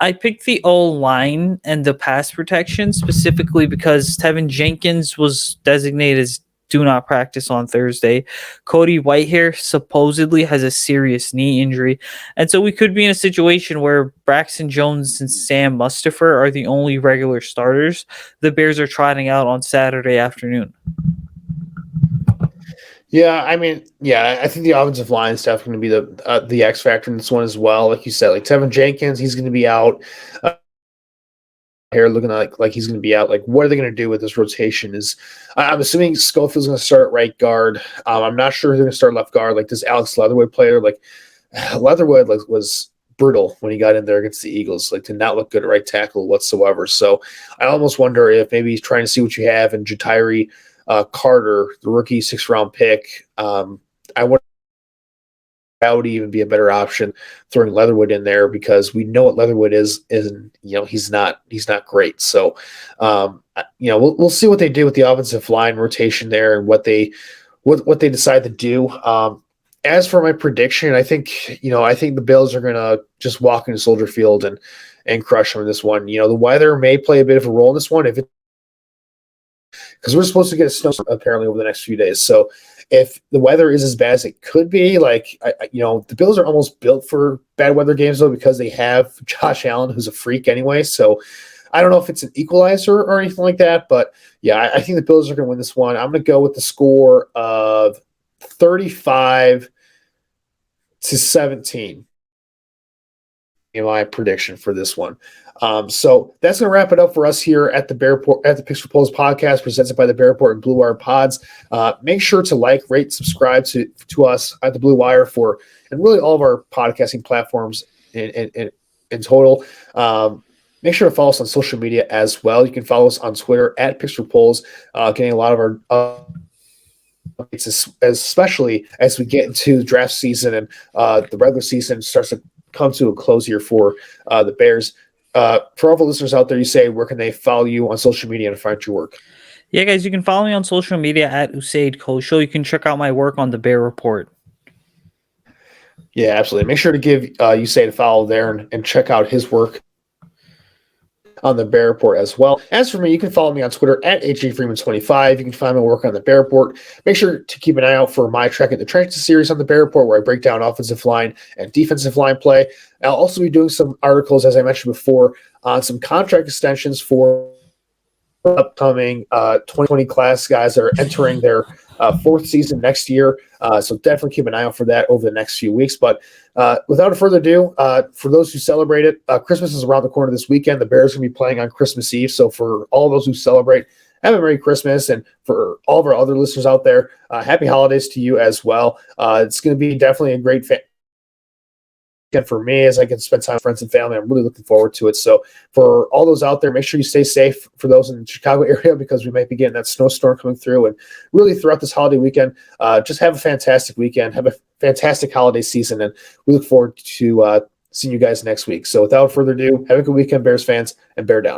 I picked the O-line and the pass protection specifically because Tevin Jenkins was designated as do not practice on Thursday. Cody Whitehair supposedly has a serious knee injury. And so we could be in a situation where Braxton Jones and Sam Mustipher are the only regular starters the Bears are trotting out on Saturday afternoon. Yeah, I think the offensive line is definitely going to be the X factor in this one as well. Like you said, like Tevin Jenkins, he's going to be out. Here looking like he's going to be out. Like, what are they going to do with this rotation? I'm assuming Schofield's going to start right guard. I'm not sure who's going to start left guard. Like, does Alex Leatherwood play? Like, Leatherwood was brutal when he got in there against the Eagles. Like, did not look good at right tackle whatsoever. So I almost wonder if maybe he's trying to see what you have in Jatiri Carter, the rookie 6th round pick. I wonder that would even be a better option, throwing Leatherwood in there, because we know what Leatherwood is he's not great. So we'll see what they do with the offensive line rotation there and what they decide to do. As for my prediction, I think the Bills are gonna just walk into Soldier Field and crush them in this one. The weather may play a bit of a role in this one, because we're supposed to get a snowstorm apparently over the next few days. So if the weather is as bad as it could be, the Bills are almost built for bad weather games, though, because they have Josh Allen, who's a freak anyway. So I don't know if it's an equalizer or anything like that, but yeah, I think the Bills are going to win this one. I'm going to go with the score of 35-17. my prediction for this one. So that's going to wrap it up for us here at the Picks Polls podcast presented by the Bearport and Blue Wire Pods. Make sure to like, rate, subscribe to us at the Blue Wire and really all of our podcasting platforms in total. Make sure to follow us on social media as well. You can follow us on Twitter at Picks Polls, getting a lot of our especially as we get into draft season and the regular season starts to come to a close here for the Bears. For all the listeners out there, you say, where can they follow you on social media and find your work? Yeah, guys, you can follow me on social media at Usayd Koshul. You can check out my work on the Bear Report. Yeah, absolutely. Make sure to give Usayd a follow there and check out his work on the Bear Report as well. As for me, you can follow me on Twitter at HJFreeman25. You can find my work on the Bear Report. Make sure to keep an eye out for my Trek at the Trenches series on the Bear Report, where I break down offensive line and defensive line play. I'll also be doing some articles, as I mentioned before, on some contract extensions for upcoming 2020 class guys that are entering their fourth season next year. So definitely keep an eye out for that over the next few weeks. But without further ado, for those who celebrate it, Christmas is around the corner this weekend. The Bears are going to be playing on Christmas Eve. So for all those who celebrate, have a Merry Christmas. And for all of our other listeners out there, happy holidays to you as well. It's going to be definitely a great for me, as I can spend time with friends and family. I'm really looking forward to it. So for all those out there, make sure you stay safe for those in the Chicago area, because we might be getting that snowstorm coming through. And really throughout this holiday weekend, just have a fantastic weekend, have a fantastic holiday season, and we look forward to seeing you guys next week. So without further ado, have a good weekend, Bears fans, and bear down.